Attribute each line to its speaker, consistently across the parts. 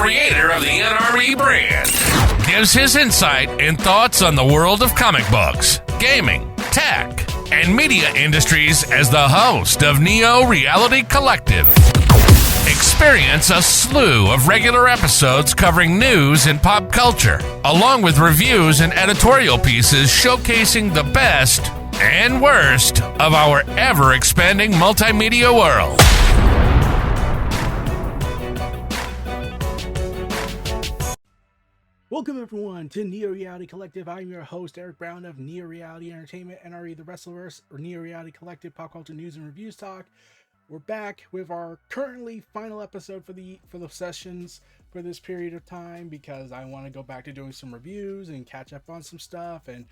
Speaker 1: creator of the NRE brand, gives his insight and thoughts on the world of comic books, gaming, tech, and media industries as the host of Neo Reality Collective. Experience a slew of regular episodes covering news and pop culture, along with reviews and editorial pieces showcasing the best and worst of our ever-expanding multimedia world.
Speaker 2: Welcome everyone to Neo Reality Collective. I'm your host, Eric Brown of Neo Reality Entertainment, NRE The Wrestleverse, or Neo Reality Collective Pop Culture News and Reviews Talk. We're back with our currently final episode for the sessions for this period of time, because I want to go back to doing some reviews and catch up on some stuff and,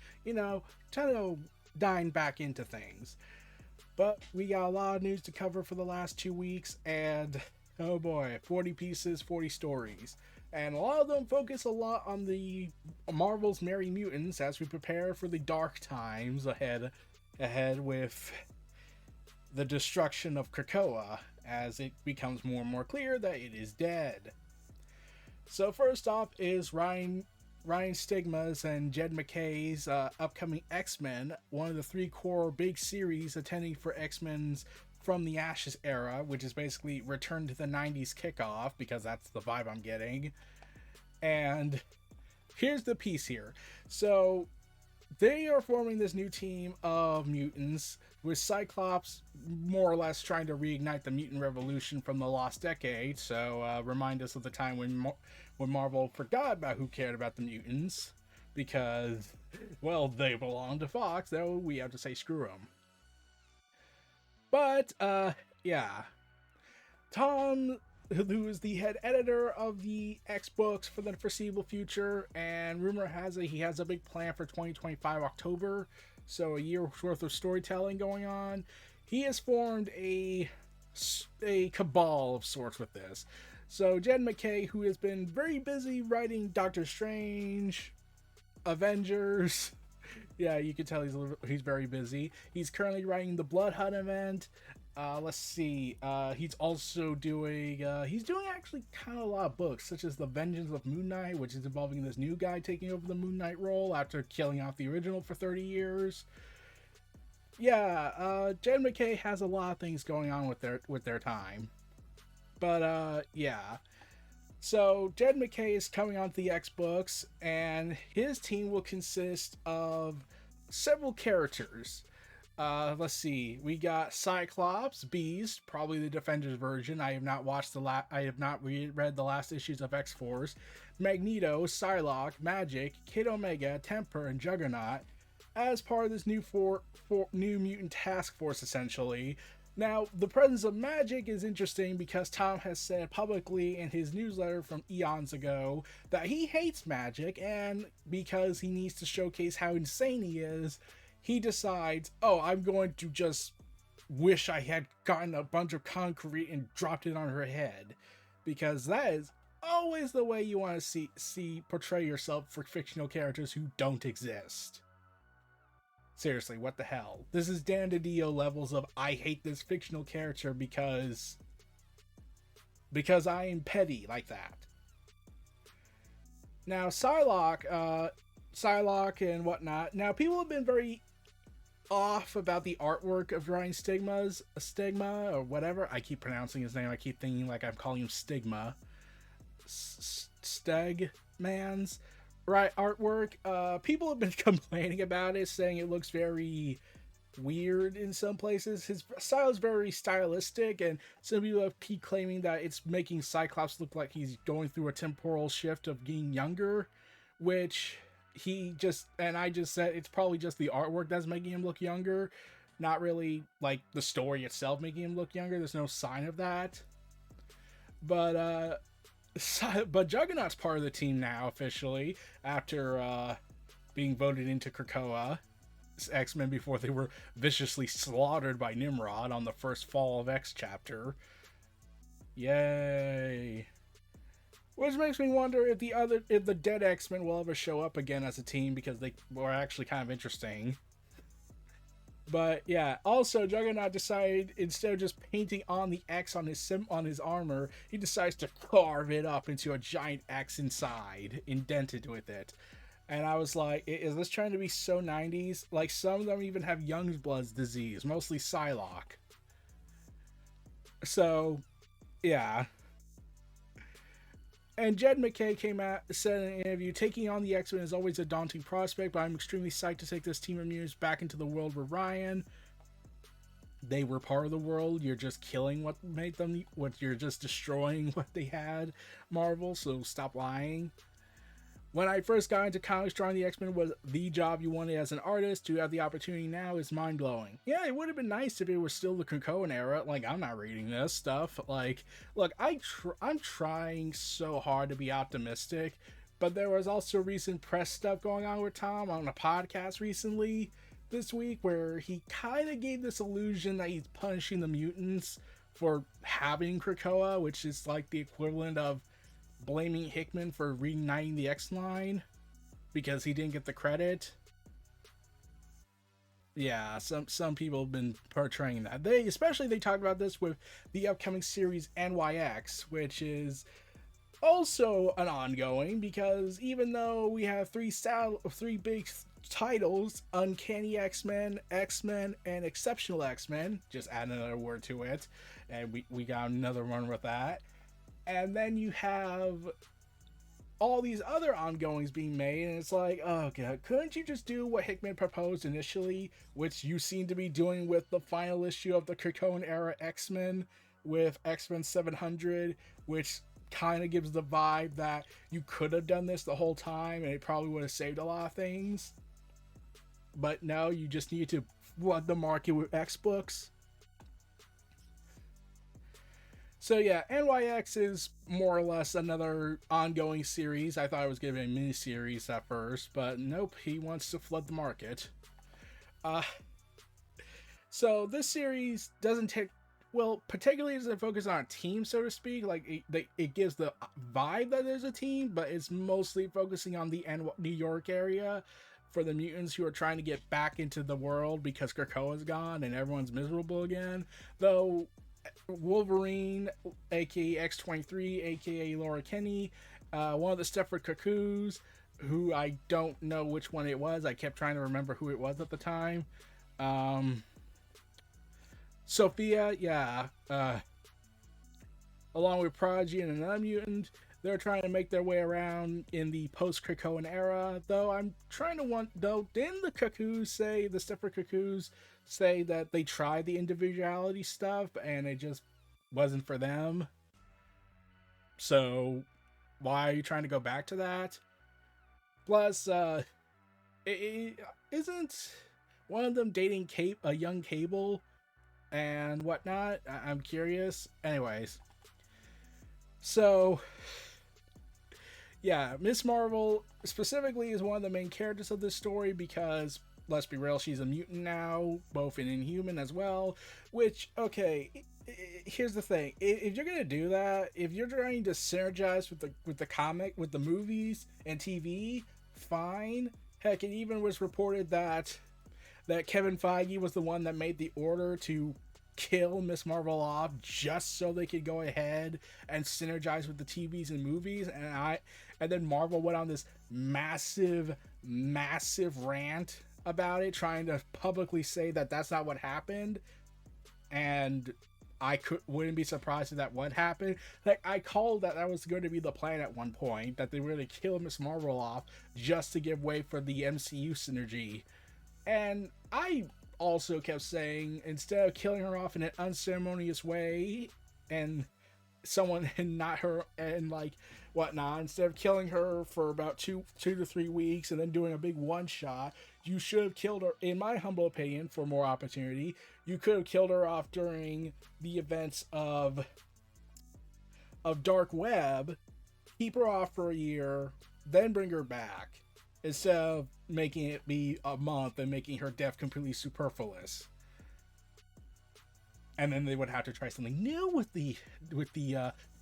Speaker 2: try to dine back into things. But we got a lot of news to cover for the last 2 weeks, and oh boy, 40 pieces, 40 stories. And a lot of them focus a lot on the Marvel's Merry Mutants as we prepare for the dark times ahead with the destruction of Krakoa, as it becomes more and more clear that it is dead. So first off is Ryan Stigma's and Jed MacKay's upcoming X-Men, one of the 3 core big series attending for X-Men's From the Ashes era, which is basically return to the 90s kickoff, because that's the vibe I'm getting. And here's the piece here. So they are forming this new team of mutants, with Cyclops more or less trying to reignite the mutant revolution from the lost decade. So remind us of the time when Marvel forgot about who cared about the mutants, because, well, they belong to Fox, though we have to say screw them. But, yeah. Tom, who is the head editor of the X books for the foreseeable future, and rumor has it he has a big plan for 2025 October, so a year's worth of storytelling going on. He has formed a cabal of sorts with this. So Jed MacKay, who has been very busy writing Doctor Strange, Avengers. Yeah, you can tell he's very busy. He's currently writing the Blood Hunt event. Let's see. He's also doing actually kind of a lot of books, such as The Vengeance of Moon Knight, which is involving this new guy taking over the Moon Knight role after killing off the original for 30 years. Yeah, Jed MacKay has a lot of things going on with their time. But yeah. So Jed MacKay is coming onto the X books, and his team will consist of several characters. Let's see. We got Cyclops, Beast, probably the Defenders version. I have not read the last issues of X-Force. Magneto, Psylocke, Magic, Kid Omega, Temper, and Juggernaut as part of this new new mutant task force, essentially. Now, the presence of Magic is interesting because Tom has said publicly in his newsletter from eons ago that he hates Magic, and because he needs to showcase how insane he is, he decides, I'm going to just wish I had gotten a bunch of concrete and dropped it on her head. Because that is always the way you want to see portray yourself for fictional characters who don't exist. Seriously, what the hell? This is Dan DiDio levels of I hate this fictional character because I am petty like that. Now, Psylocke and whatnot. Now, people have been very off about the artwork of Ryan Stigma or whatever. I keep pronouncing his name. I keep thinking like I'm calling him Stigma. Stegman's right artwork. People have been complaining about it, saying it looks very weird in some places. His style is very stylistic, and some people have keep claiming that it's making Cyclops look like he's going through a temporal shift of getting younger, which I just said it's probably just the artwork that's making him look younger, not really like the story itself making him look younger. There's no sign of that. But Juggernaut's part of the team now officially after being voted into Krakoa X-Men before they were viciously slaughtered by Nimrod on the first Fall of X chapter. Yay. Which makes me wonder if the dead X-Men will ever show up again as a team, because they were actually kind of interesting. But yeah, also Juggernaut decided instead of just painting on the X on his armor, he decides to carve it up into a giant X inside, indented with it. And I was like, is this trying to be so 90s? Like, some of them even have Youngblood's disease, mostly Psylocke. So, yeah. And Jed MacKay came out, said in an interview, taking on the X-Men is always a daunting prospect, but I'm extremely psyched to take this team of mutants back into the world where Ryan. They were part of the world. You're just killing what made them, you're just destroying what they had, Marvel, so stop lying. When I first got into comics, drawing the X-Men was the job you wanted as an artist. To have the opportunity now is mind-blowing. Yeah, it would have been nice if it was still the Krakoa era. Like, I'm not reading this stuff. Like, look, I'm trying so hard to be optimistic, but there was also recent press stuff going on with Tom on a podcast recently this week where he kind of gave this illusion that he's punishing the mutants for having Krakoa, which is like the equivalent of blaming Hickman for reuniting the X-Line because he didn't get the credit. Yeah, some people have been portraying that. They talked about this with the upcoming series NYX, which is also an ongoing, because even though we have three big titles, Uncanny X-Men, X-Men, and Exceptional X-Men, just add another word to it, and we got another one with that. And then you have all these other ongoings being made, and it's like, oh god, couldn't you just do what Hickman proposed initially, which you seem to be doing with the final issue of the Krakoa Era X-Men with X-Men 700, which kind of gives the vibe that you could have done this the whole time and it probably would have saved a lot of things. But no, you just need to flood the market with X books. So yeah, NYX is more or less another ongoing series. I thought it was going to be a mini-series at first, but nope, he wants to flood the market. So this series doesn't take, well, particularly doesn't focus on a team, so to speak. Like, it gives the vibe that there's a team, but it's mostly focusing on the New York area for the mutants who are trying to get back into the world because Krakoa's gone and everyone's miserable again. Though Wolverine, aka X-23, aka Laura Kinney, one of the Stepford Cuckoos, who I don't know which one it was. I kept trying to remember who it was at the time. Sophia, yeah, along with Prodigy and another mutant, they're trying to make their way around in the post-Krakoan era. Though I'm trying to didn't the Stepford Cuckoos say that they tried the individuality stuff and it just wasn't for them? So why are you trying to go back to that? Plus, isn't one of them dating a young Cable and whatnot? I'm curious. Anyways, so yeah, Miss Marvel specifically is one of the main characters of this story because, let's be real, she's a mutant now, both an Inhuman as well. Which, okay, here's the thing: if you're gonna do that, if you're trying to synergize with the comic, with the movies and TV, fine. Heck, it even was reported that Kevin Feige was the one that made the order to kill Miss Marvel off just so they could go ahead and synergize with the TVs and movies. And then Marvel went on this massive rant about it, trying to publicly say that that's not what happened. And I wouldn't be surprised if that would happen. Like, I called that was going to be the plan at one point, that they were going to kill Miss Marvel off just to give way for the MCU synergy. And I also kept saying, instead of killing her off in an unceremonious way and someone and not her and like whatnot, instead of killing her for about 2 to 3 weeks and then doing a big one shot, you should have killed her, in my humble opinion, for more opportunity. You could have killed her off during the events of Dark Web, keep her off for a year, then bring her back, instead of making it be a month and making her death completely superfluous. And then they would have to try something new with the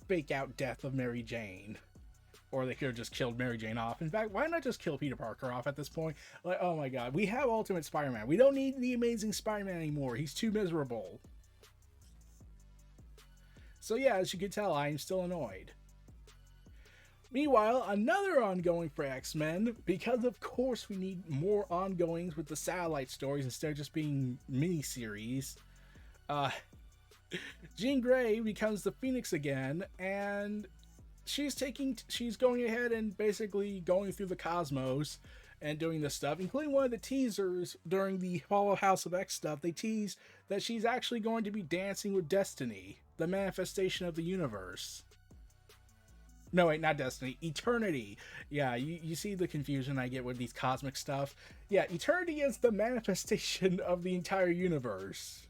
Speaker 2: fake out death of Mary Jane, Or they could have just killed Mary Jane off. In fact, why not just kill Peter Parker off at this point? Like, oh my god, we have Ultimate Spider-Man. We don't need the Amazing Spider-Man anymore. He's too miserable. So yeah, as you can tell, I am still annoyed. Meanwhile, another ongoing for X-Men, because of course we need more ongoings with the satellite stories instead of just being miniseries. Jean Grey becomes the Phoenix again, and she's going ahead and basically going through the cosmos and doing this stuff, including one of the teasers during the Hollow House of X stuff. They tease that she's actually going to be dancing with Destiny, the manifestation of the universe. No, wait, not Destiny. Eternity. Yeah, you see the confusion I get with these cosmic stuff. Yeah, Eternity is the manifestation of the entire universe.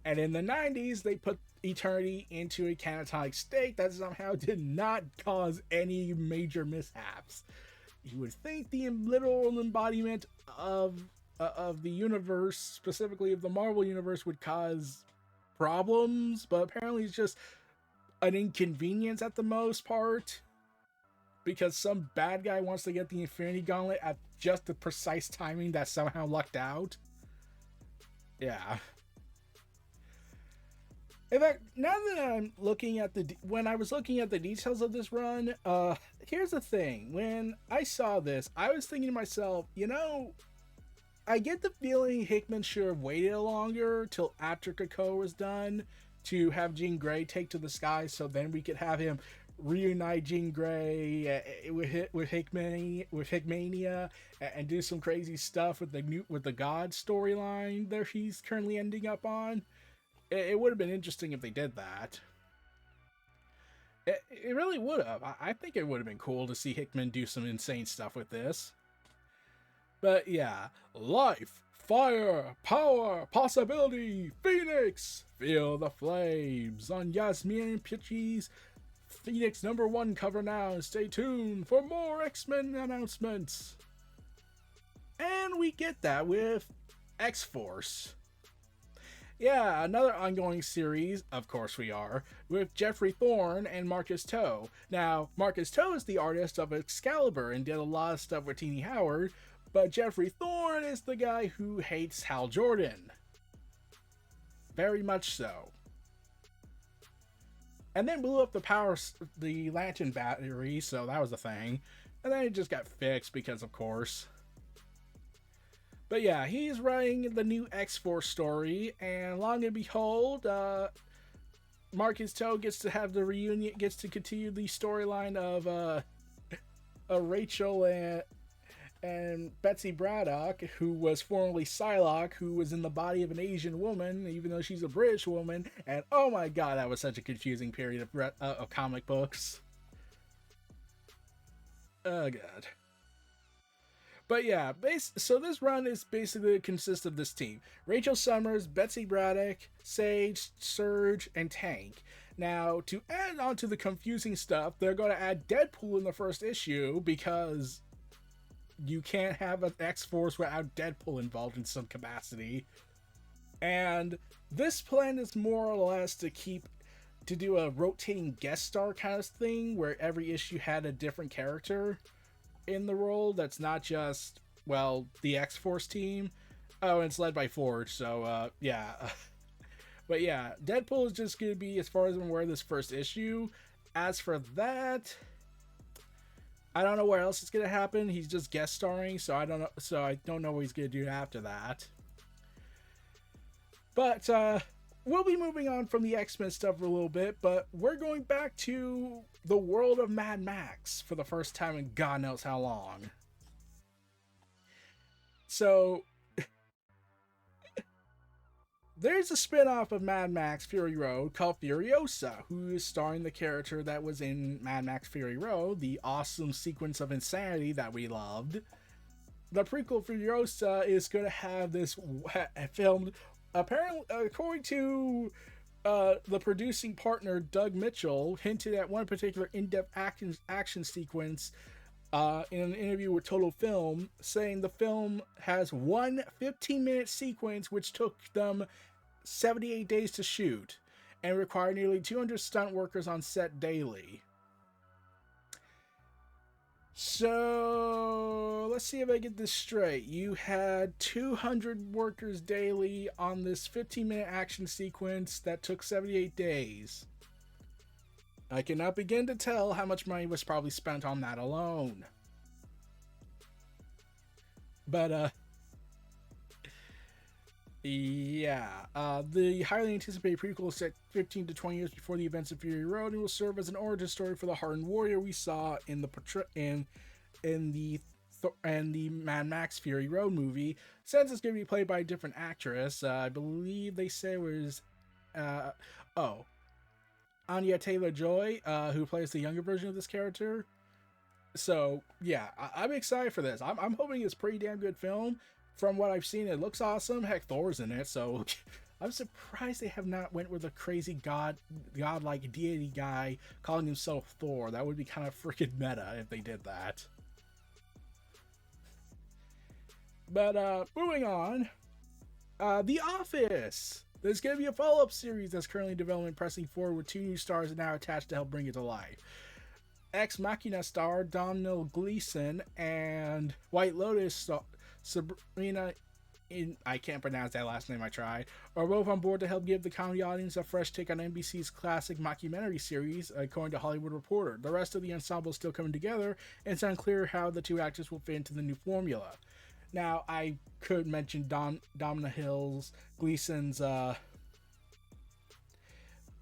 Speaker 2: And in the 90s, they put Eternity into a catatonic state that somehow did not cause any major mishaps. You would think the literal embodiment of the universe, specifically of the Marvel universe, would cause problems, but apparently it's just an inconvenience at the most part, because some bad guy wants to get the Infinity Gauntlet at just the precise timing that somehow lucked out. Yeah. In fact, now that I'm looking at when I was looking at the details of this run, here's the thing. When I saw this, I was thinking to myself, you know, I get the feeling Hickman should have waited longer till after Krakoa was done to have Jean Grey take to the sky, so then we could have him reunite Jean Grey with Hickmania and do some crazy stuff with the God storyline that he's currently ending up on. It would have been interesting if they did that. It really would have. I think it would have been cool to see Hickman do some insane stuff with this. But yeah, life, fire, power, possibility, Phoenix, feel the flames on Yasmin Pitchy's Phoenix #1 cover now, and stay tuned for more X-Men announcements. And we get that with X-Force. Yeah, another ongoing series, of course we are, with Jeffrey Thorne and Marcus Toe. Now, Marcus Toe is the artist of Excalibur and did a lot of stuff with Teenie Howard, but Jeffrey Thorne is the guy who hates Hal Jordan. Very much so. And then blew up the Lantern battery, so that was a thing. And then it just got fixed because, of course. But yeah, he's writing the new X-Force story, and long and behold, Marcus Toe gets to have the reunion, gets to continue the storyline of Rachel and Betsy Braddock, who was formerly Psylocke, who was in the body of an Asian woman, even though she's a British woman. And oh my god, that was such a confusing period of comic books. Oh god. But yeah, so this run is basically consists of this team: Rachel Summers, Betsy Braddock, Sage, Surge, and Tank. Now, to add on to the confusing stuff, they're going to add Deadpool in the first issue, because you can't have an X-Force without Deadpool involved in some capacity. And this plan is more or less to do a rotating guest star kind of thing, where every issue had a different character in the role that's not just, well, the X-Force team. Oh, and it's led by Forge, so yeah. But yeah, Deadpool is just going to be, as far as I'm aware, this first issue. As for that, I don't know where else it's going to happen. He's just guest starring, so I don't know what he's going to do after that. But we'll be moving on from the X-Men stuff for a little bit, but we're going back to the world of Mad Max for the first time in God knows how long. So, there's a spin-off of Mad Max Fury Road called Furiosa, who is starring the character that was in Mad Max Fury Road, the awesome sequence of insanity that we loved. The prequel Furiosa is going to have this filmed, apparently, according to the producing partner Doug Mitchell, hinted at one particular in-depth action sequence in an interview with Total Film, saying the film has one 15-minute sequence which took them 78 days to shoot and required nearly 200 stunt workers on set daily. So let's see if I get this straight. You had 200 workers daily on this 15-minute action sequence that took 78 days. I cannot begin to tell how much money was probably spent on that alone. But, yeah. The highly anticipated prequel is set 15 to 20 years before the events of Fury Road and will serve as an origin story for the hardened warrior we saw in the Mad Max Fury Road movie. Since it's going to be played by a different actress, I believe they say it was, Anya Taylor-Joy, who plays the younger version of this character. So, yeah, I'm excited for this. I'm hoping it's a pretty damn good film. From what I've seen, it looks awesome. Heck, Thor's in it, so I'm surprised they have not went with a crazy godlike deity guy calling himself Thor. That would be kind of freaking meta if they did that. But, moving on. The Office! There's going to be a follow-up series that's currently in development, pressing forward with 2 new stars now attached to help bring it to life. Ex Machina star Domhnall Gleeson and White Lotus star Sabrina, I can't pronounce that last name, I tried, are both on board to help give the comedy audience a fresh take on NBC's classic mockumentary series, according to Hollywood Reporter. The rest of the ensemble is still coming together, and it's unclear how the 2 actors will fit into the new formula. Now, I could mention Domhnall Gleeson's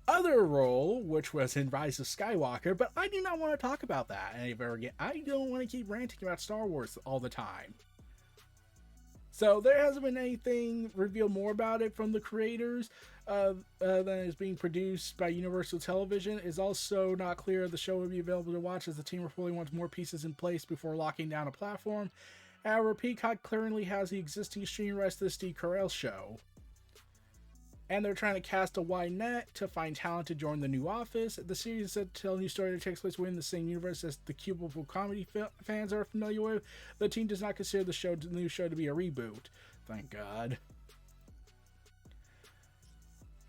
Speaker 2: other role, which was in Rise of Skywalker, but I do not want to talk about that ever again. I don't want to keep ranting about Star Wars all the time. So there hasn't been anything revealed more about it from the creators than is being produced by Universal Television. It's also not clear if the show will be available to watch, as the team reportedly wants more pieces in place before locking down a platform. However, Peacock currently has the existing streaming rights to the Steve Carell show. And they're trying to cast a wide net to find talent to join the new Office. The series is set to tell a new story that takes place within the same universe as the Cubicle comedy fans are familiar with. The team does not consider the new show to be a reboot. Thank God.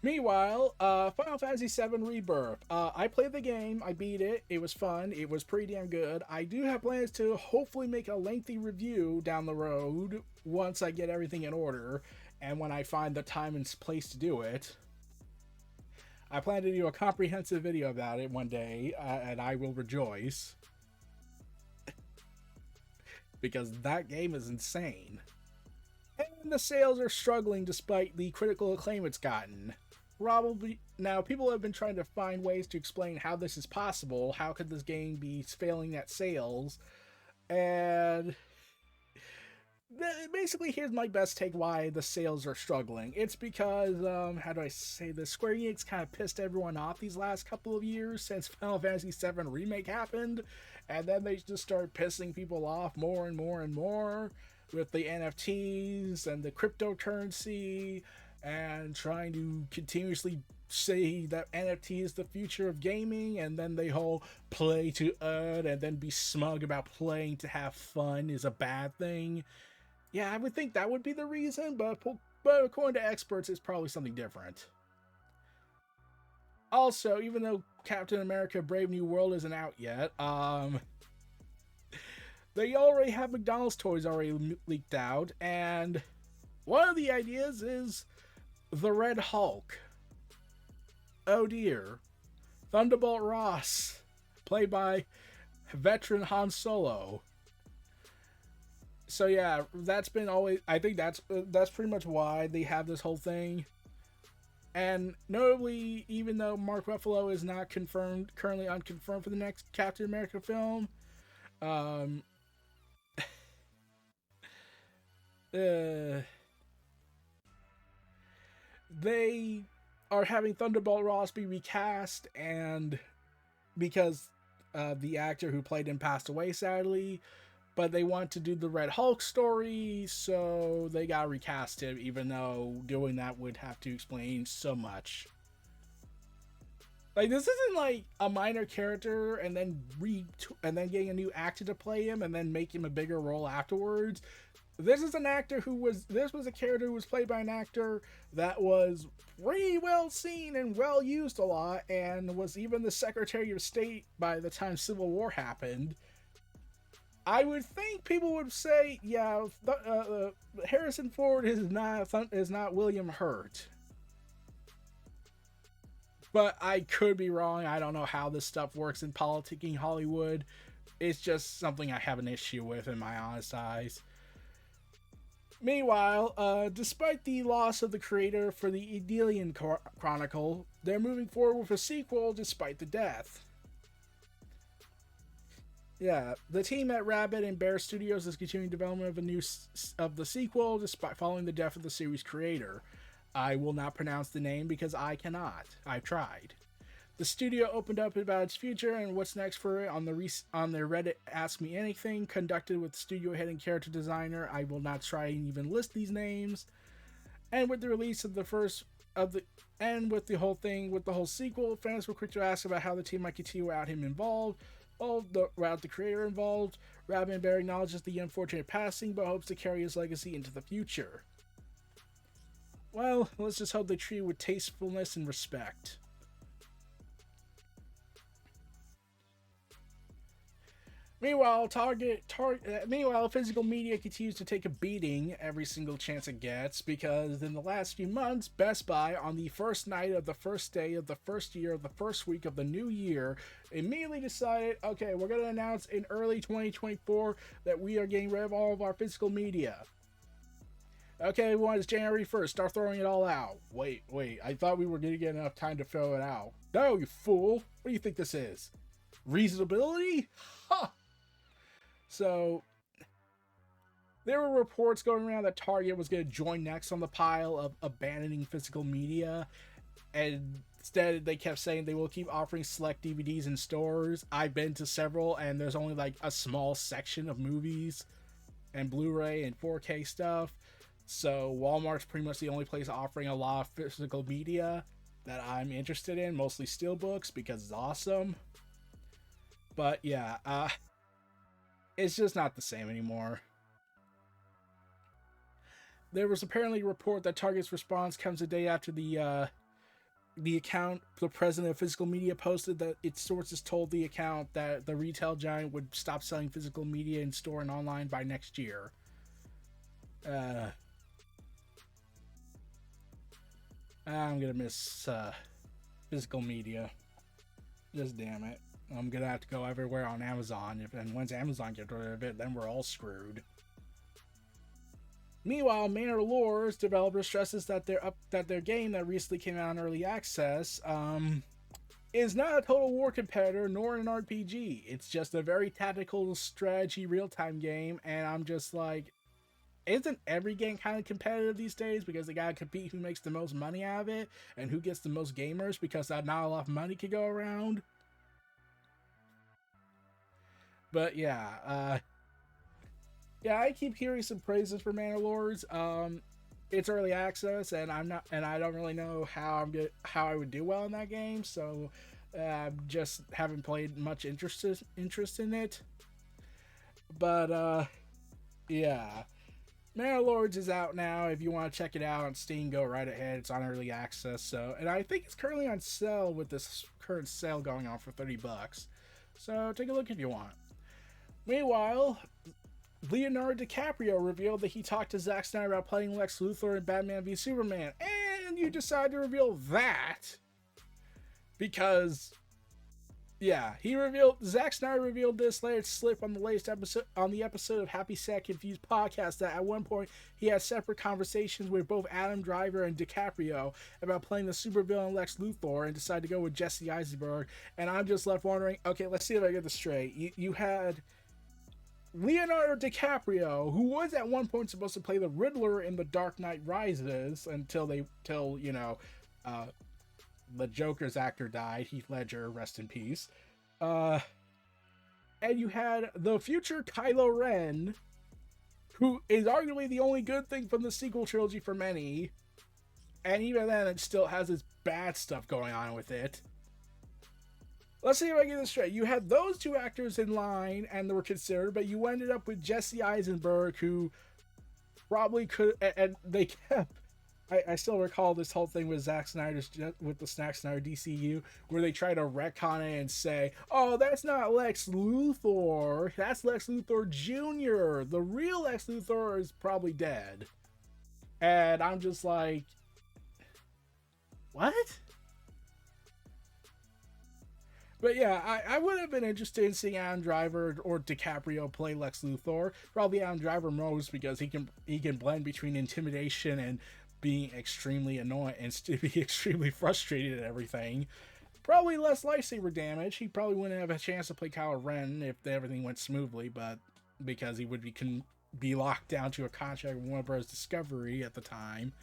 Speaker 2: Meanwhile, Final Fantasy VII Rebirth. I played the game, I beat it, it was fun, it was pretty damn good. I do have plans to hopefully make a lengthy review down the road once I get everything in order. And when I find the time and place to do it. I plan to do a comprehensive video about it one day, and I will rejoice. Because that game is insane. And the sales are struggling despite the critical acclaim it's gotten. Now, people have been trying to find ways to explain how this is possible. How could this game be failing at sales? And basically, here's my best take why the sales are struggling. It's because, how do I say this? Square Enix kind of pissed everyone off these last couple of years since Final Fantasy VII Remake happened. And then they just started pissing people off more and more and more with the NFTs and the cryptocurrency and trying to continuously say that NFT is the future of gaming, and then they whole play to earn and then be smug about playing to have fun is a bad thing. Yeah, I would think that would be the reason, but according to experts, it's probably something different. Also, even though Captain America Brave New World isn't out yet, they already have McDonald's toys already leaked out, and one of the ideas is the Red Hulk. Oh dear. Thunderbolt Ross, played by veteran Han Solo. So yeah, that's been always, I think that's pretty much why they have this whole thing. And notably, even though Mark Ruffalo is not currently unconfirmed for the next Captain America film, they are having Thunderbolt Ross be recast, and because the actor who played him passed away sadly, but they want to do the Red Hulk story, so they gotta recast him, even though doing that would have to explain so much. Like, this isn't like a minor character and then getting a new actor to play him and then make him a bigger role afterwards. This is a character who was played by an actor that was pretty well seen and well used a lot, and was even the Secretary of State by the time Civil War happened. I would think people would say, yeah, Harrison Ford is not William Hurt. But I could be wrong. I don't know how this stuff works in politicking Hollywood. It's just something I have an issue with in my honest eyes. Meanwhile, despite the loss of the creator for the Edelian Chronicle, they're moving forward with a sequel despite the death. Yeah, the team at Rabbit and Bear Studios is continuing development of the sequel despite following the death of the series creator. I will not pronounce the name because I cannot. I've tried. The studio opened up about its future and what's next for it on their Reddit Ask Me Anything, conducted with studio head and character designer. I will not try and even list these names. And with the release of the with the whole sequel, fans were quick to ask about how the team might continue without him involved. Without the creator involved, Rabbit and Bear acknowledges the unfortunate passing, but hopes to carry his legacy into the future. Well, let's just hope they treat it with tastefulness and respect. Meanwhile, physical media continues to take a beating every single chance it gets, because in the last few months, Best Buy, on the first night of the first day of the first year of the first week of the new year, immediately decided, okay, we're going to announce in early 2024 that we are getting rid of all of our physical media. Okay, everyone, it's January 1st. Start throwing it all out. Wait. I thought we were going to get enough time to throw it out. No, you fool. What do you think this is? Reasonability? Huh. So, there were reports going around that Target was going to join next on the pile of abandoning physical media. And instead, they kept saying they will keep offering select DVDs in stores. I've been to several, and there's only like a small section of movies and Blu-ray and 4K stuff. So Walmart's pretty much the only place offering a lot of physical media that I'm interested in, mostly steelbooks because it's awesome. But yeah, it's just not the same anymore. There was apparently a report that Target's response comes a day after the president of physical media posted that its sources told the account that the retail giant would stop selling physical media in store and online by next year. I'm gonna miss physical media. Just damn it. I'm gonna have to go everywhere on Amazon, and once Amazon gets rid of it, then we're all screwed. Meanwhile, Manor Lore's developer stresses that their game that recently came out in early access is not a Total War competitor nor an RPG. It's just a very tactical strategy real-time game, and I'm just like, isn't every game kind of competitive these days because they gotta compete who makes the most money out of it and who gets the most gamers because not a lot of money could go around? But yeah, I keep hearing some praises for Manor Lords. It's early access, and I don't really know how I would do well in that game, so just haven't played much interest in it. But yeah, Manor Lords is out now. If you want to check it out on Steam, go right ahead. It's on early access, and I think it's currently on sale with this current sale going on for $30. So take a look if you want. Meanwhile, Leonardo DiCaprio revealed that he talked to Zack Snyder about playing Lex Luthor in Batman v Superman, and you decide to reveal that because, yeah, Zack Snyder revealed this latest slip on the episode of Happy Sad Confused podcast that at one point he had separate conversations with both Adam Driver and DiCaprio about playing the supervillain Lex Luthor and decided to go with Jesse Eisenberg. And I'm just left wondering, okay, let's see if I get this straight. You had Leonardo DiCaprio, who was at one point supposed to play the Riddler in The Dark Knight Rises until the Joker's actor died, Heath Ledger, rest in peace. And you had the future Kylo Ren, who is arguably the only good thing from the sequel trilogy for many, and even then it still has its bad stuff going on with it. Let's see if I get this straight. You had those two actors in line and they were considered, but you ended up with Jesse Eisenberg, who probably could, and they kept I still recall this whole thing with Zack Snyder's with the Zack Snyder DCU, where they try to retcon it and say, "Oh, that's not Lex Luthor. That's Lex Luthor Jr. The real Lex Luthor is probably dead." And I'm just like, what? But yeah, I would have been interested in seeing Adam Driver or DiCaprio play Lex Luthor. Probably Adam Driver most because he can blend between intimidation and being extremely annoying and still be extremely frustrated at everything. Probably less lightsaber damage. He probably wouldn't have a chance to play Kylo Ren if everything went smoothly, but because he would be locked down to a contract with Warner Bros. Discovery at the time,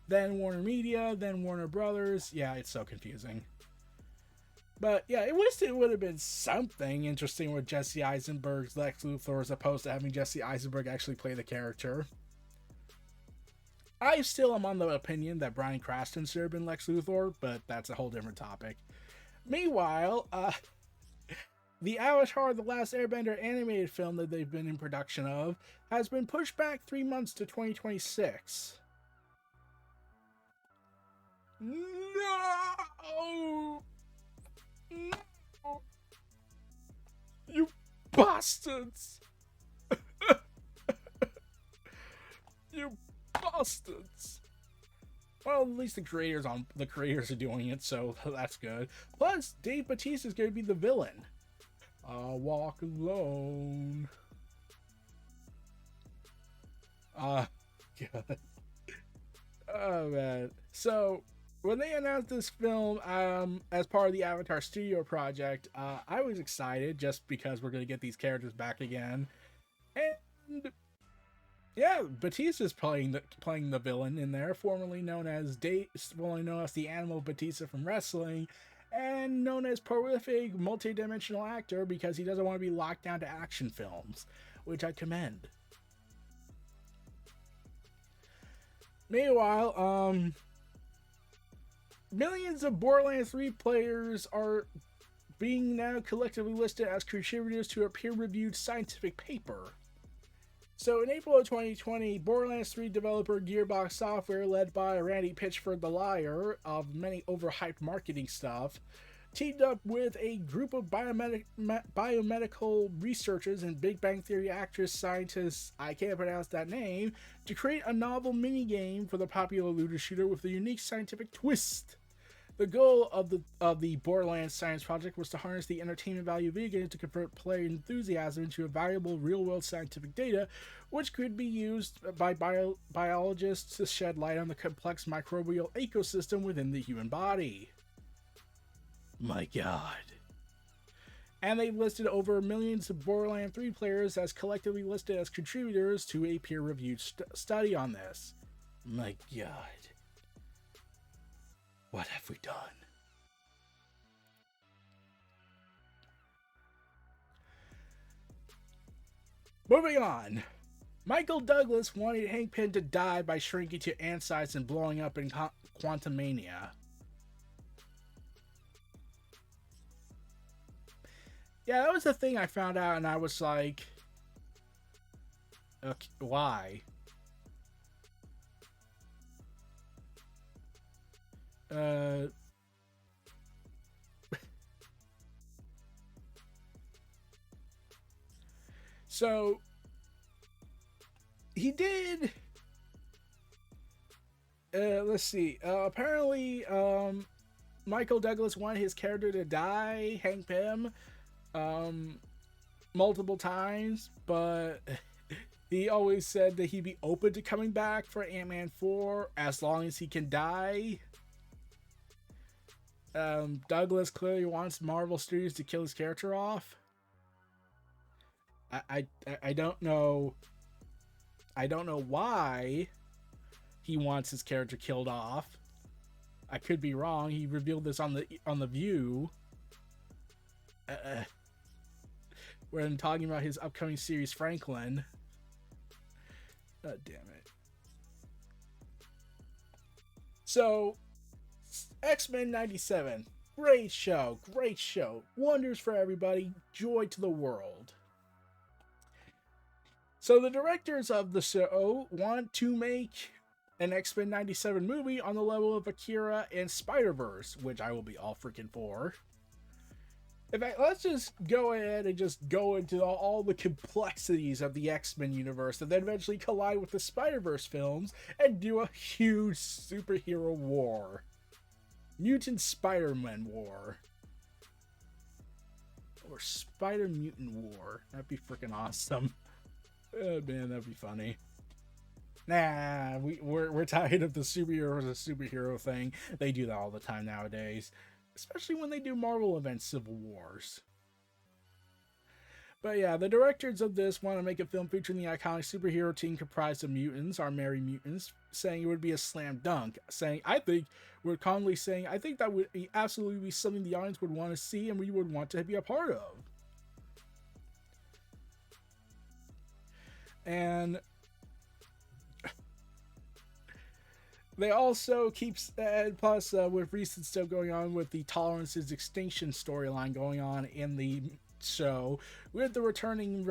Speaker 2: then Warner Media, then Warner Brothers. Yeah, it's so confusing. But yeah, it would have been something interesting with Jesse Eisenberg's Lex Luthor as opposed to having Jesse Eisenberg actually play the character. I still am on the opinion that Bryan Cranston should have been Lex Luthor, but that's a whole different topic. Meanwhile, the Avatar: The Last Airbender animated film that they've been in production of has been pushed back 3 months to 2026. No! No! You bastards! You bastards! Well, at least the creators are doing it, so that's good. Plus, Dave Bautista is going to be the villain. I'll walk alone. God. Oh man. So when they announced this film as part of the Avatar Studio project, I was excited just because we're going to get these characters back again. And yeah, Batista's playing the villain in there, formerly known as the Animal Batista from wrestling, and known as prolific multi-dimensional actor because he doesn't want to be locked down to action films, which I commend. Meanwhile, millions of Borderlands 3 players are being now collectively listed as contributors to a peer-reviewed scientific paper. So in April of 2020, Borderlands 3 developer Gearbox Software, led by Randy Pitchford the Liar of many overhyped marketing stuff, teamed up with a group of biomedical researchers and Big Bang Theory actress scientists, I can't pronounce that name, to create a novel minigame for the popular looter shooter with a unique scientific twist. The goal of the Borderlands science project was to harness the entertainment value of video games to convert player enthusiasm into a valuable real-world scientific data, which could be used by biologists to shed light on the complex microbial ecosystem within the human body. My God. And they've listed over millions of Borderlands 3 players as collectively listed as contributors to a peer-reviewed study on this. My God. What have we done? Moving on. Michael Douglas wanted Hank Pym to die by shrinking to ant size and blowing up in Quantum Mania. Yeah, that was the thing I found out, and I was like, okay, why? So he did. Let's see. Apparently, Michael Douglas wanted his character to die, Hank Pym, multiple times, but he always said that he'd be open to coming back for Ant-Man 4 as long as he can die. Douglas clearly wants Marvel Studios to kill his character off. I don't know. I don't know why he wants his character killed off. I could be wrong. He revealed this on the View. When talking about his upcoming series, Franklin. God damn it. So, X-Men 97. Great show. Great show. Wonders for everybody. Joy to the world. So the directors of the show want to make an X-Men 97 movie on the level of Akira and Spider-Verse, which I will be all freaking for. In fact, let's just go ahead and just go into all the complexities of the X-Men universe and then eventually collide with the Spider-Verse films and do a huge superhero war. Mutant Spider-Man war. Or Spider-Mutant war. That'd be freaking awesome. Oh man, that'd be funny. Nah, we're tired of the superhero as a superhero thing. They do that all the time nowadays. Especially when they do Marvel events, Civil Wars. But yeah, the directors of this want to make a film featuring the iconic superhero team comprised of mutants, our merry mutants, saying it would be a slam dunk. I think that would absolutely be something the audience would want to see and we would want to be a part of. And they also keep, plus with recent stuff going on with the Tolerance's Extinction storyline going on in the show, with the returning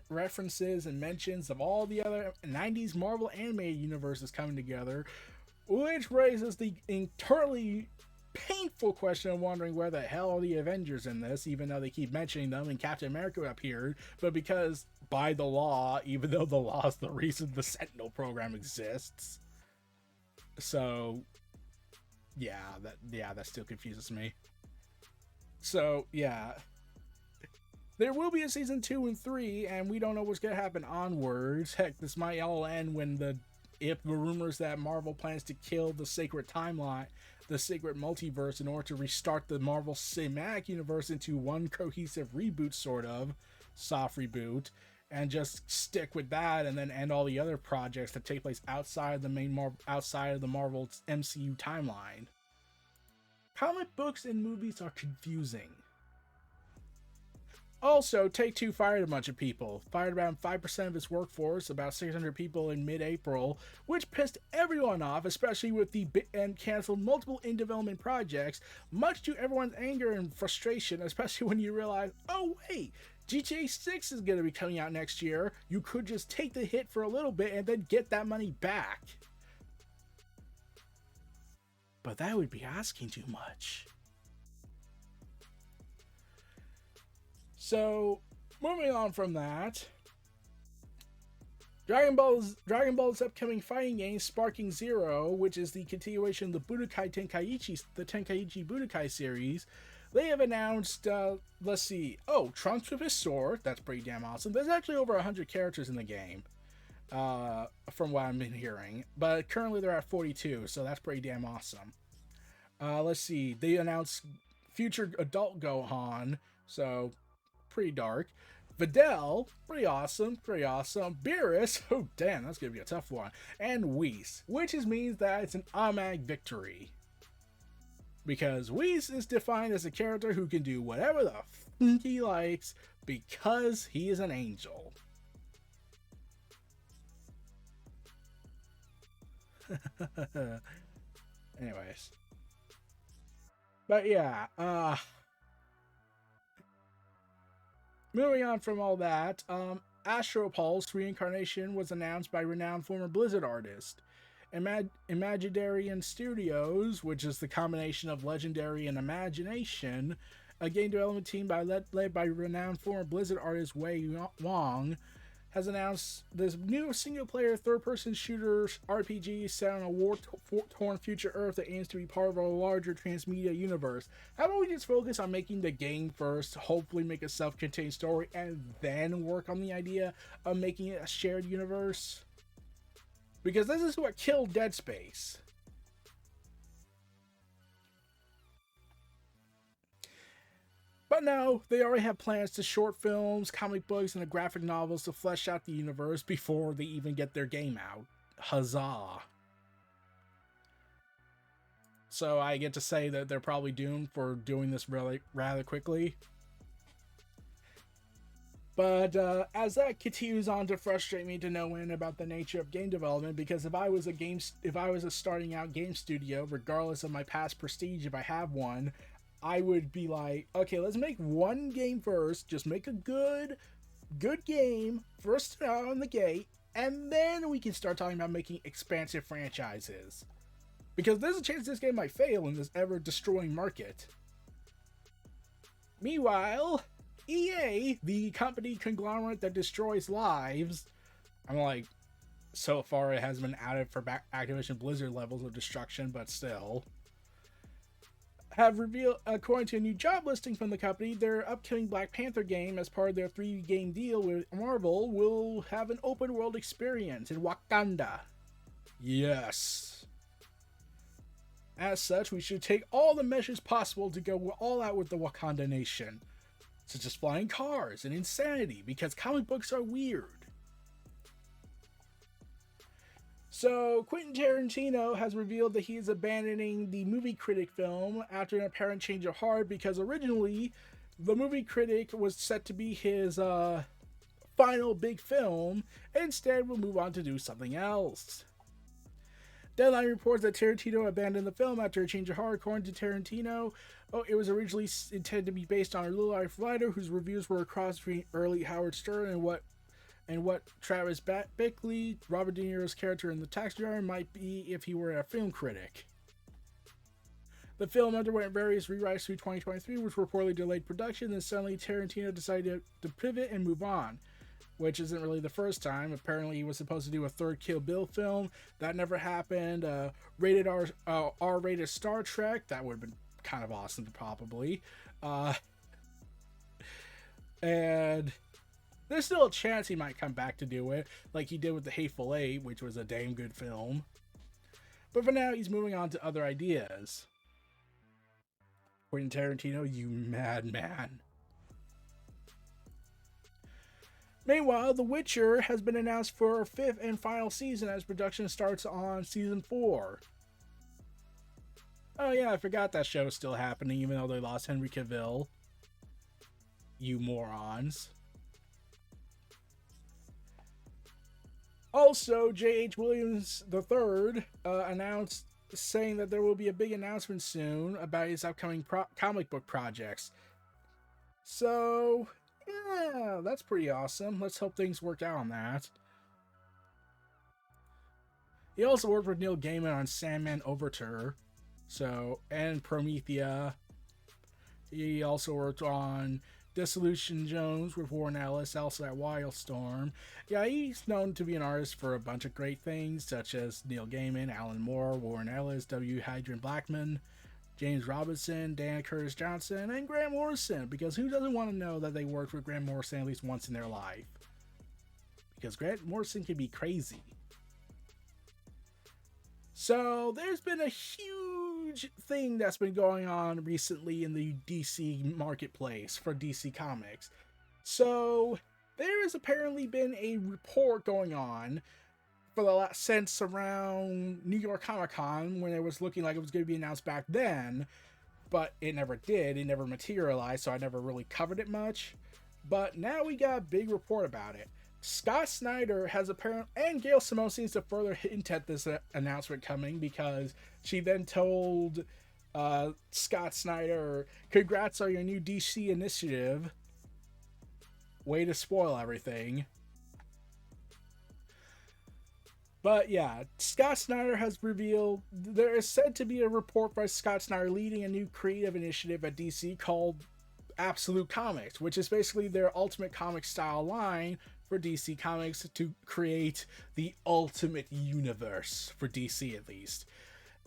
Speaker 2: references and mentions of all the other 90s Marvel animated universes coming together, which raises the internally painful question of wondering where the hell are the Avengers in this, even though they keep mentioning them and Captain America appeared, but because by the law, even though the law is the reason the Sentinel program exists. So, that still confuses me. So, yeah. There will be a season 2 and 3, and we don't know what's going to happen onwards. Heck, this might all end if the rumors that Marvel plans to kill the sacred timeline, the sacred multiverse, in order to restart the Marvel Cinematic Universe into one cohesive reboot, sort of, soft reboot, and just stick with that, and then end all the other projects that take place outside of the outside of the Marvel MCU timeline. Comic books and movies are confusing. Also, Take-Two fired a bunch of people. Fired around 5% of its workforce, about 600 people in mid-April, which pissed everyone off, especially and canceled multiple in-development projects, much to everyone's anger and frustration, especially when you realize, oh wait, GTA 6 is going to be coming out next year. You could just take the hit for a little bit and then get that money back. But that would be asking too much. So, moving on from that, Dragon Ball's upcoming fighting game, Sparking Zero, which is the continuation of the Tenkaichi Budokai series, they have announced, Trunks with his sword. That's pretty damn awesome. There's actually over 100 characters in the game, from what I've been hearing. But currently they're at 42, so that's pretty damn awesome. They announced future adult Gohan, so pretty dark. Videl, pretty awesome. Beerus, oh damn, that's gonna be a tough one. And Whis, which means that it's an automatic victory. Because Whis is defined as a character who can do whatever the f he likes because he is an angel. Anyways. But yeah, moving on from all that, Astro Pulse Reincarnation was announced by renowned former Blizzard artist. Imaginarium Studios, which is the combination of Legendary and Imagination, a game development team led by renowned former Blizzard artist Wei Wong, has announced this new single-player third-person shooter RPG set on a war-torn future Earth that aims to be part of a larger transmedia universe. How about we just focus on making the game first, hopefully make a self-contained story, and then work on the idea of making it a shared universe? Because this is what killed Dead Space. But no, they already have plans to short films, comic books, and graphic novels to flesh out the universe before they even get their game out. Huzzah. So I get to say that they're probably doomed for doing this rather quickly. But as that continues on to frustrate me to no end about the nature of game development, because if I was a starting out game studio, regardless of my past prestige, if I have one, I would be like, okay, let's make one game first. Just make a good game first out on the gate, and then we can start talking about making expansive franchises. Because there's a chance this game might fail in this ever-destroying market. Meanwhile, EA, the company conglomerate that destroys lives, I'm like, so far it hasn't been added for Activision Blizzard levels of destruction, but still, have revealed, according to a new job listing from the company, their upcoming Black Panther game, as part of their 3-game deal with Marvel, will have an open world experience in Wakanda. Yes. As such, we should take all the measures possible to go all out with the Wakanda nation, such as flying cars and insanity, because comic books are weird. So, Quentin Tarantino has revealed that he is abandoning the movie critic film after an apparent change of heart, because originally the movie critic was set to be his final big film, and instead will move on to do something else. Deadline reports that Tarantino abandoned the film after a change of heart. According to Tarantino, it was originally intended to be based on a real-life writer whose reviews were a cross between early Howard Stern and what Travis Bickle, Robert De Niro's character in The Taxi Driver, might be if he were a film critic. The film underwent various rewrites through 2023, which reportedly delayed production, then suddenly Tarantino decided to pivot and move on, which isn't really the first time. Apparently he was supposed to do a third Kill Bill film. That never happened. Rated R-rated Star Trek. That would have been kind of awesome, probably. And there's still a chance he might come back to do it, like he did with The Hateful Eight, which was a damn good film. But for now, he's moving on to other ideas. Quentin Tarantino, you madman. Meanwhile, The Witcher has been announced for a 5th and final season as production starts on season 4. Oh yeah, I forgot that show is still happening even though they lost Henry Cavill. You morons. Also, J.H. Williams III announced, saying that there will be a big announcement soon about his upcoming comic book projects. So, yeah, that's pretty awesome. Let's hope things work out on that. He also worked with Neil Gaiman on Sandman Overture, and Promethea. He also worked on Dissolution Jones with Warren Ellis, also at Wildstorm. Yeah, he's known to be an artist for a bunch of great things, such as Neil Gaiman, Alan Moore, Warren Ellis, W. Hadrian Blackman, James Robinson, Dan Curtis Johnson, and Grant Morrison, because who doesn't want to know that they worked with Grant Morrison at least once in their life? Because Grant Morrison can be crazy. So, there's been a huge thing that's been going on recently in the DC marketplace for DC Comics. So, there has apparently been a report going on for the last since around New York Comic Con, when it was looking like it was going to be announced back then, but it never did. It never materialized, so I never really covered it much. But now we got a big report about it. Scott Snyder has apparently, and Gail Simone seems to further hint at this announcement coming, because she then told Scott Snyder, "Congrats on your new DC initiative." Way to spoil everything. But yeah, Scott Snyder has revealed there is said to be a report by Scott Snyder leading a new creative initiative at DC called Absolute Comics, which is basically their ultimate comic style line for DC Comics to create the ultimate universe for DC, at least.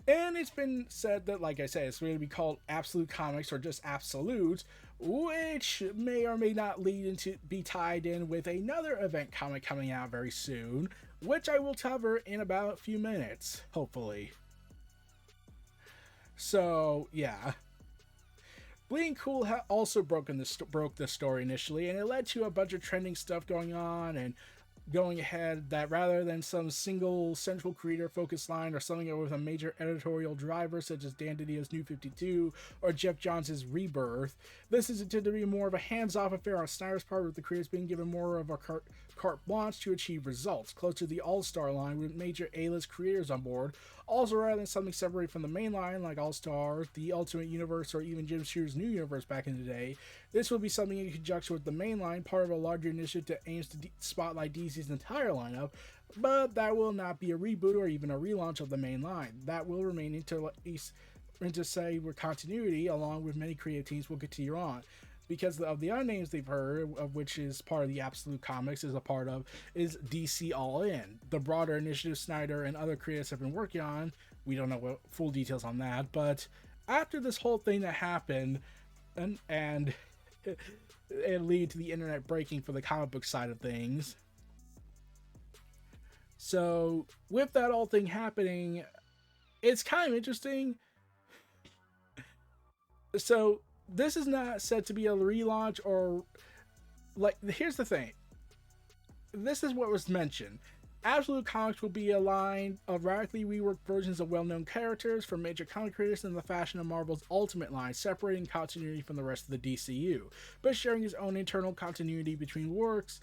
Speaker 2: And it's been said that, like I said, it's going to be called Absolute Comics, or just Absolute, which may or may not lead into be tied in with another event comic coming out very soon, which I will cover in about a few minutes, hopefully. So yeah, Bleeding Cool also broke the story initially, and it led to a bunch of trending stuff going on and going ahead that rather than some single central creator focused line or something with a major editorial driver such as Dan Didio's New 52 or Jeff Johns' Rebirth, this is intended to be more of a hands-off affair on Snyder's part, with the creators being given more of a carte blanche to achieve results, close to the all-star line with major A-list creators on board, Also, rather than something separated from the main line like All Stars, the Ultimate Universe, or even Jim Shooter's New Universe back in the day, this will be something in conjunction with the main line, part of a larger initiative that aims to spotlight DC's entire lineup, but that will not be a reboot or even a relaunch of the main line. That will remain into say with continuity, along with many creative teams will continue on. Because of the other names they've heard, of which is part of the Absolute Comics is a part of, is DC All In. The broader initiative Snyder and other creators have been working on, we don't know what full details on that, but after this whole thing that happened, and it lead to the internet breaking for the comic book side of things. So, with that whole thing happening, it's kind of interesting. So, this is not said to be a relaunch or like, here's the thing. This is what was mentioned. Absolute Comics will be a line of radically reworked versions of well-known characters from major comic creators in the fashion of Marvel's Ultimate line, separating continuity from the rest of the DCU, but sharing its own internal continuity between works,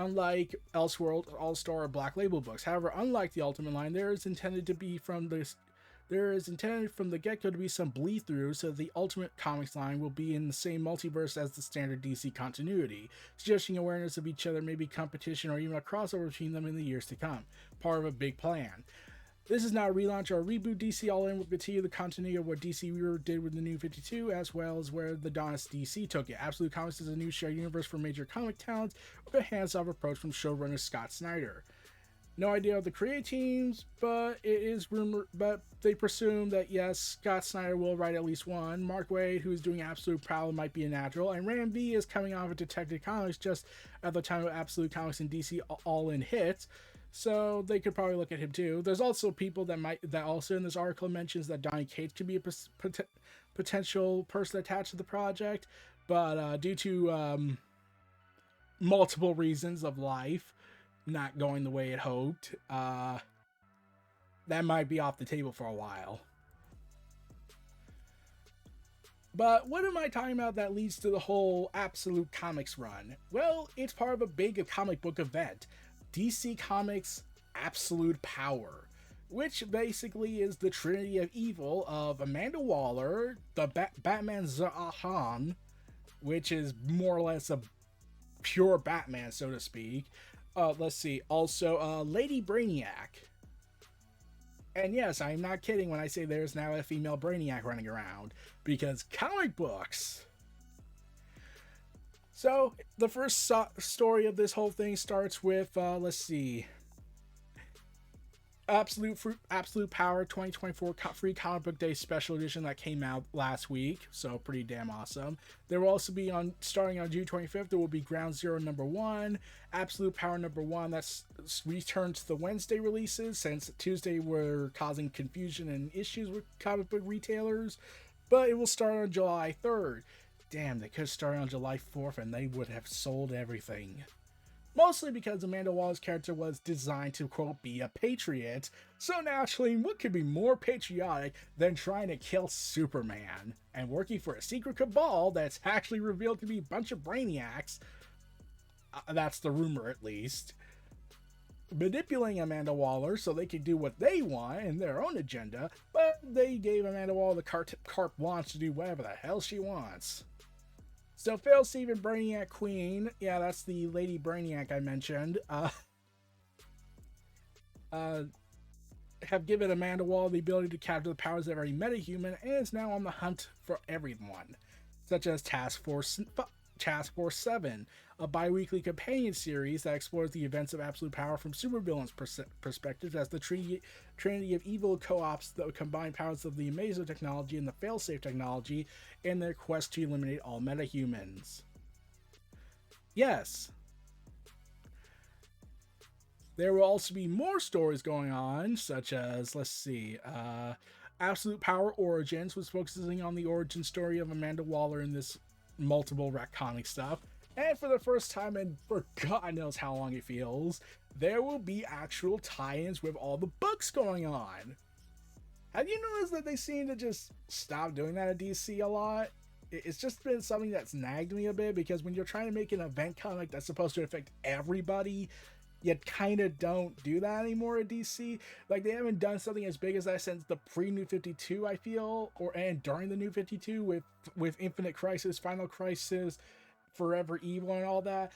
Speaker 2: unlike Elseworld, All-Star, or Black Label books. However, unlike the Ultimate line, there is intended from the get-go to be some bleed-through, so the Ultimate Comics line will be in the same multiverse as the standard DC continuity, suggesting awareness of each other, maybe competition, or even a crossover between them in the years to come, part of a big plan. This is not a relaunch or a reboot. DC All In will continue the continuity of what DC did with the New 52, as well as where the Donna's DC took it. Absolute Comics is a new shared universe for major comic talents, with a hands-off approach from showrunner Scott Snyder. No idea of the creative teams, but it is rumored. But they presume that yes, Scott Snyder will write at least one. Mark Waid, who is doing Absolute Power, might be a natural, and Ram V is coming off of Detective Comics just at the time of Absolute Comics and DC All In hits, so they could probably look at him too. There's also people that also in this article mentions that Donny Cates could be a potential person attached to the project, but due to multiple reasons of life not going the way it hoped, that might be off the table for a while. But what am I talking about that leads to the whole Absolute Comics run? Well, it's part of a big comic book event, DC Comics Absolute Power, which basically is the Trinity of Evil of Amanda Waller, the Batman Zahan, which is more or less a pure Batman, so to speak. Let's see. Also, Lady Brainiac. And yes, I'm not kidding when I say there's now a female Brainiac running around, because comic books. So, the first story of this whole thing starts with, let's see. Absolute Power 2024 Free Comic Book Day Special Edition that came out last week, so pretty damn awesome. There will also be starting on June 25th, there will be Ground Zero #1, Absolute Power #1, that's returned to the Wednesday releases, since Tuesday were causing confusion and issues with comic book retailers, but it will start on July 3rd. Damn, they could have started on July 4th and they would have sold everything. Mostly because Amanda Waller's character was designed to, quote, be a patriot. So naturally, what could be more patriotic than trying to kill Superman and working for a secret cabal that's actually revealed to be a bunch of brainiacs? That's the rumor, at least. Manipulating Amanda Waller so they could do what they want in their own agenda, but they gave Amanda Waller the carte blanche to do whatever the hell she wants. So Failsafe and Brainiac Queen, yeah, that's the Lady Brainiac I mentioned, have given Amanda Waller the ability to capture the powers of every metahuman, and is now on the hunt for everyone, such as Task Force 7, a bi-weekly companion series that explores the events of Absolute Power from supervillains' perspectives, as the Trinity of Evil co-ops the combined powers of the Amazo technology and the Failsafe technology in their quest to eliminate all metahumans. Yes. There will also be more stories going on, such as, let's see, Absolute Power Origins was focusing on the origin story of Amanda Waller in this multiple retconning stuff. And for the first time in for God knows how long it feels, there will be actual tie-ins with all the books going on. Have you noticed that they seem to just stop doing that at DC a lot? It's just been something that's nagged me a bit, because when you're trying to make an event comic that's supposed to affect everybody, yet kind of don't do that anymore at DC. Like, they haven't done something as big as that since the pre-New 52, I feel, and during the New 52 with Infinite Crisis, Final Crisis, Forever Evil, and all that.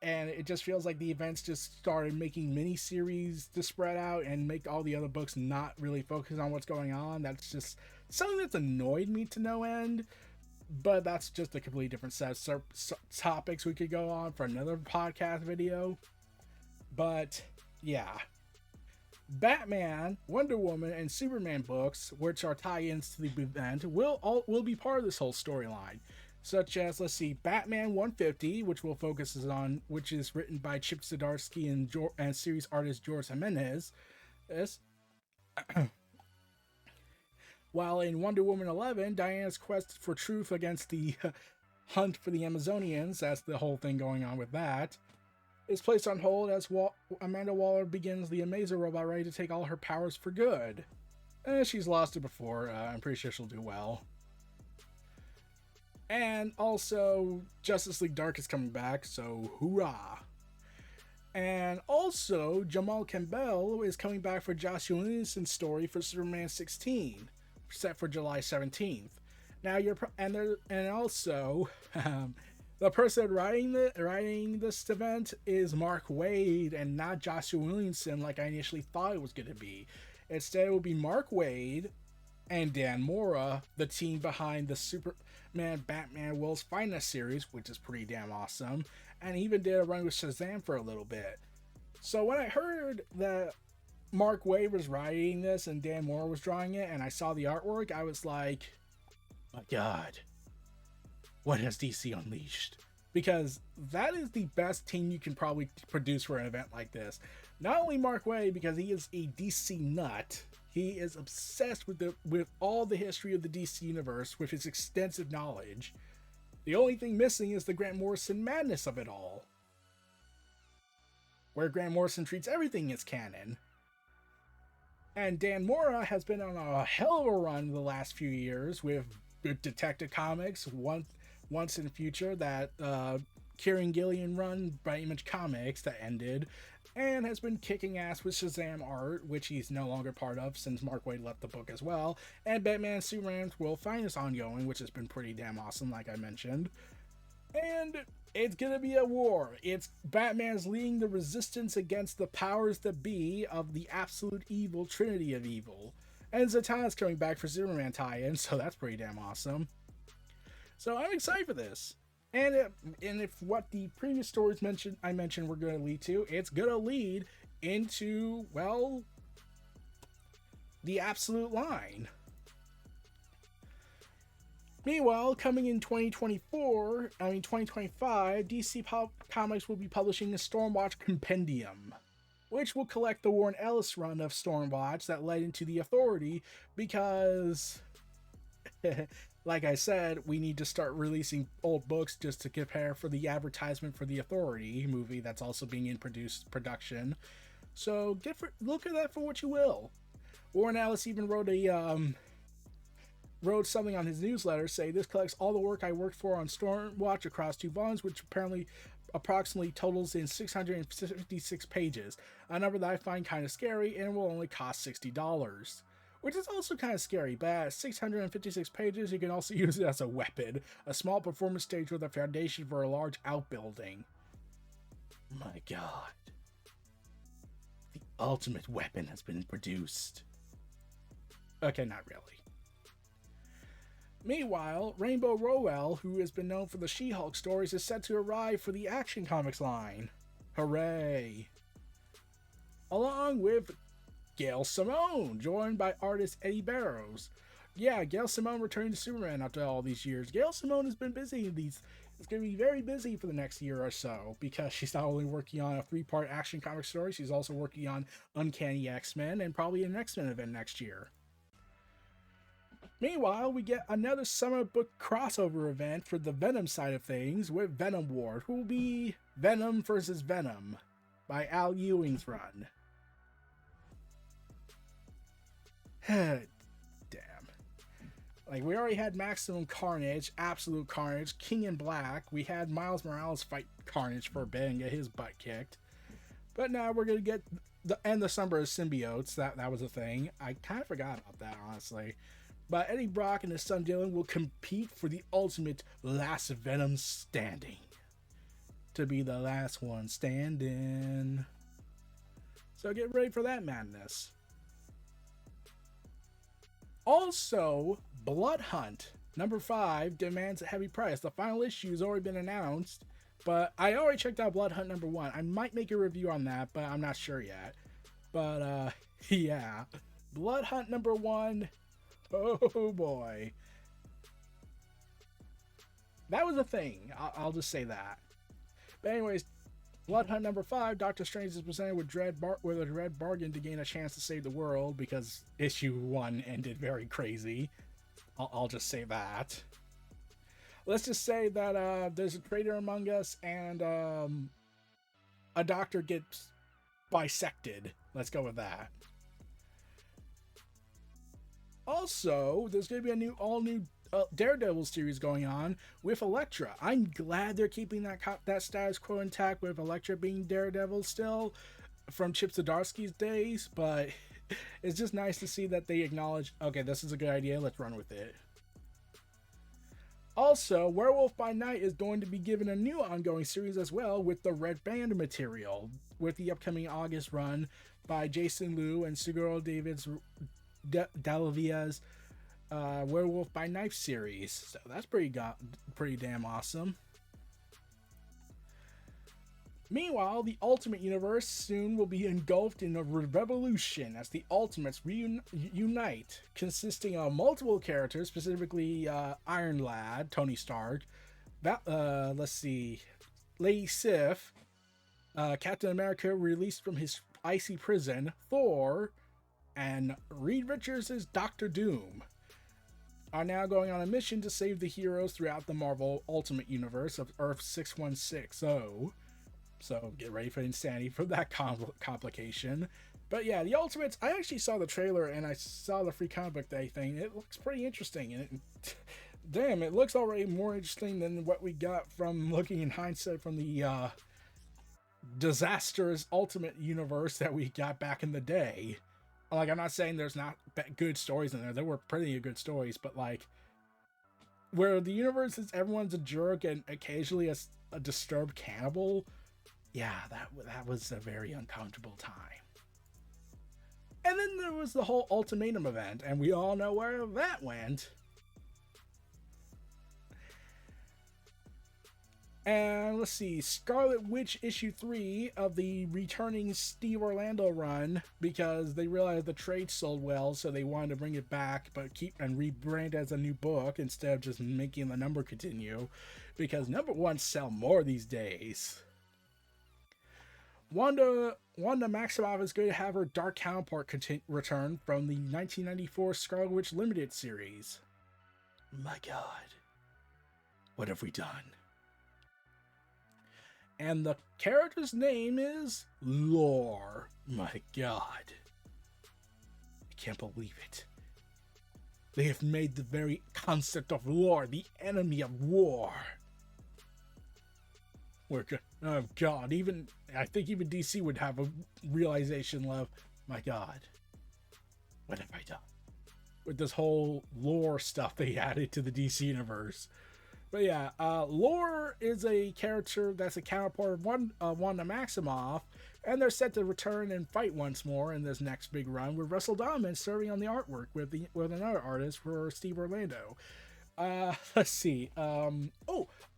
Speaker 2: And it just feels like the events just started making mini-series to spread out and make all the other books not really focus on what's going on. That's just something that's annoyed me to no end. But that's just a completely different set of topics we could go on for another podcast video. But yeah, Batman, Wonder Woman, and Superman books, which are tie-ins to the event, will be part of this whole storyline. Such as, let's see, Batman 150, which is written by Chip Zdarsky and series artist George Jimenez. While in Wonder Woman 11, Diana's quest for truth against the hunt for the Amazonians, that's the whole thing going on with that, is placed on hold as Amanda Waller begins the Amazer robot ready to take all her powers for good. She's lost it before. I'm pretty sure she'll do well. And also, Justice League Dark is coming back, so hoorah! And also, Jamal Campbell is coming back for Josh Williamson's story for Superman 16, set for July 17th. Now the person writing this event is Mark Waid and not Joshua Williamson like I initially thought it was going to be. Instead, it will be Mark Waid and Dan Mora, the team behind the Superman Batman World's Finest series, which is pretty damn awesome, and even did a run with Shazam for a little bit. So when I heard that Mark Waid was writing this and Dan Mora was drawing it, and I saw the artwork, I was like, my God, what has DC unleashed? Because that is the best team you can probably produce for an event like this. Not only Mark Waid, because he is a DC nut, he is obsessed with all the history of the DC universe with his extensive knowledge. The only thing missing is the Grant Morrison madness of it all, where Grant Morrison treats everything as canon. And Dan Mora has been on a hell of a run the last few years with Detective Comics, once in future, that Kieran Gillian run by Image Comics that ended, and has been kicking ass with Shazam art, which he's no longer part of since Mark Waid left the book as well, and Batman Superman's World Finest ongoing, which has been pretty damn awesome, like I mentioned. And it's gonna be a war. It's Batman's leading the resistance against the powers that be of the absolute evil Trinity of Evil. And Zatanna's coming back for Superman tie-in, so that's pretty damn awesome. So I'm excited for this. And if what the previous stories I mentioned were going to lead to, it's going to lead into, well, the absolute line. Meanwhile, coming in 2025, DC Comics will be publishing a Stormwatch Compendium, which will collect the Warren Ellis run of Stormwatch that led into the Authority, because like I said, we need to start releasing old books just to prepare for the advertisement for the Authority movie that's also being in production. So look at that for what you will. Warren Ellis even wrote something on his newsletter saying, "This collects all the work I worked for on Stormwatch across 2 volumes, which approximately totals in 656 pages, a number that I find kind of scary and will only cost $60. Which is also kind of scary, but at 656 pages, you can also use it as a weapon, a small performance stage with a foundation for a large outbuilding. My God. The ultimate weapon has been produced. Okay, not really. Meanwhile, Rainbow Rowell, who has been known for the She-Hulk stories, is set to arrive for the Action Comics line. Hooray! Along with Gail Simone, joined by artist Eddie Barrows. Yeah, Gail Simone returning to Superman after all these years. Gail Simone has been busy it's going to be very busy for the next year or so, because she's not only working on a 3-part Action Comic story, she's also working on Uncanny X-Men and probably an X-Men event next year. Meanwhile, we get another summer book crossover event for the Venom side of things with Venom War, who will be Venom vs. Venom by Al Ewing's run. Damn. Like, we already had Maximum Carnage, Absolute Carnage, King in Black. We had Miles Morales fight Carnage for a bit and get his butt kicked. But now we're gonna get the summer of symbiotes. That was a thing. I kind of forgot about that, honestly. But Eddie Brock and his son Dylan will compete for the ultimate last Venom standing. To be the last one standing. So get ready for that madness. Also, Blood Hunt number 5 demands a heavy price. The final issue has already been announced, but I already checked out Blood Hunt number 1. I might make a review on that, but I'm not sure yet. But yeah, Blood Hunt number 1. Oh boy, that was a thing. I'll just say that. But anyways, Blood Hunt number 5. Doctor Strange is presented with a dread bargain to gain a chance to save the world because issue 1 ended very crazy. I'll just say that. Let's just say that there's a traitor among us and a doctor gets bisected. Let's go with that. Also, there's going to be all new Daredevil series going on with Elektra. I'm glad they're keeping that status quo intact with Elektra being Daredevil still from Chip Zdarsky's days, but it's just nice to see that they acknowledge, okay, this is a good idea, let's run with it. Also, Werewolf by Night is going to be given a new ongoing series as well with the Red Band material, with the upcoming August run by Jason Liu and Seguro Davids Dalavia's Werewolf by Night series. So that's pretty damn awesome. Meanwhile, the Ultimate Universe soon will be engulfed in a revolution as the Ultimates reunite, consisting of multiple characters, specifically Iron Lad, Tony Stark, let's see, Lady Sif, Captain America released from his icy prison, Thor, and Reed Richards' Doctor Doom are now going on a mission to save the heroes throughout the Marvel Ultimate Universe of Earth 6160. So get ready for insanity for that complication. But yeah, the Ultimates, I actually saw the trailer and I saw the Free Comic Book Day thing. It looks pretty interesting. And damn, it looks already more interesting than what we got from looking in hindsight from the disastrous Ultimate Universe that we got back in the day. Like, I'm not saying there's not good stories in there. There were pretty good stories, but like, where the universe is everyone's a jerk and occasionally a disturbed cannibal, yeah, that was a very uncomfortable time. And then there was the whole Ultimatum event, and we all know where that went. And let's see, Scarlet Witch issue 3 of the returning Steve Orlando run, because they realized the trade sold well, so they wanted to bring it back, but keep and rebrand as a new book instead of just making the number continue, because number ones sell more these days. Wanda Maximoff is going to have her dark counterpart return from the 1994 Scarlet Witch Limited series. My God, what have we done? And the character's name is Lore. My God. I can't believe it. They have made the very concept of lore the enemy of war. Oh God, I think even DC would have a realization of, my God, what have I done? With this whole lore stuff they added to the DC universe. But yeah, Lore is a character that's a counterpart of Wanda Maximoff, and they're set to return and fight once more in this next big run, with Russell Donovan serving on the artwork with another artist for Steve Orlando. Let's see.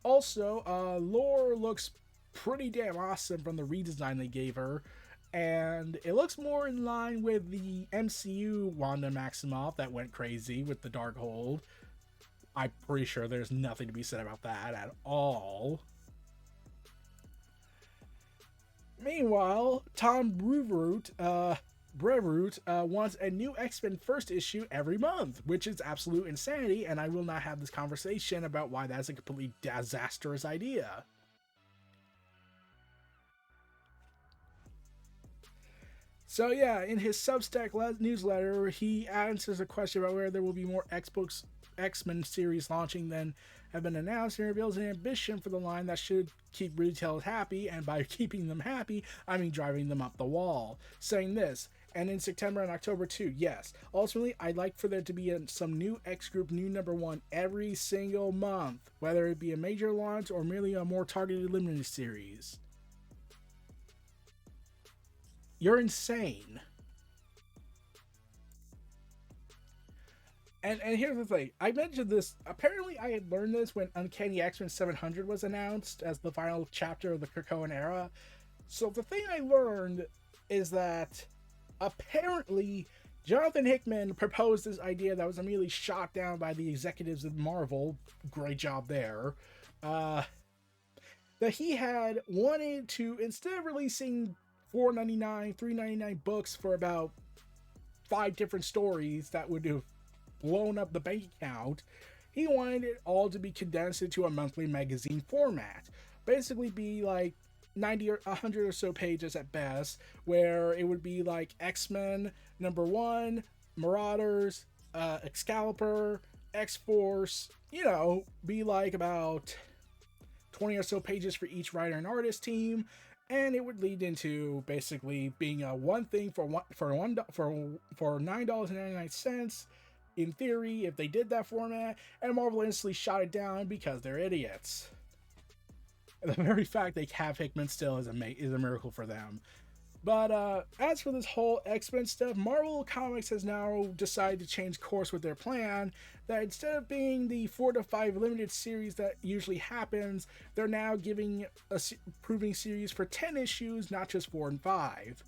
Speaker 2: Also, Lore looks pretty damn awesome from the redesign they gave her, and it looks more in line with the MCU Wanda Maximoff that went crazy with the Darkhold. I'm pretty sure there's nothing to be said about that at all. Meanwhile, Tom Brevoort wants a new X-Men first issue every month, which is absolute insanity, and I will not have this conversation about why that's a completely disastrous idea. So yeah, in his Substack newsletter, he answers a question about whether there will be more X-Men series launching than have been announced and reveals an ambition for the line that should keep retailers happy, and by keeping them happy, I mean driving them up the wall. Saying this, and in September and October too, yes. Ultimately, I'd like for there to be some new X Group new #1 every single month, whether it be a major launch or merely a more targeted limited series. You're insane. And here's the thing. I mentioned this. Apparently, I had learned this when Uncanny X-Men 700 was announced as the final chapter of the Krakoa Era. So the thing I learned is that apparently Jonathan Hickman proposed this idea that was immediately shot down by the executives of Marvel. Great job there. That he had wanted to, instead of releasing $4.99, $3.99 books for about 5 different stories that would have blown up the bank account, he wanted it all to be condensed into a monthly magazine format. Basically be like 90 or 100 or so pages at best, where it would be like X-Men #1, Marauders, Excalibur, X-Force, be like about 20 or so pages for each writer and artist team, and it would lead into basically being a one thing for $9.99 in theory if they did that format, and Marvel instantly shot it down because they're idiots. And the very fact they have Hickman still is a miracle for them. But as for this whole X-Men stuff, Marvel Comics has now decided to change course with their plan, that instead of being the 4 to 5 limited series that usually happens, they're now giving a proving series for 10 issues, not just 4 and 5.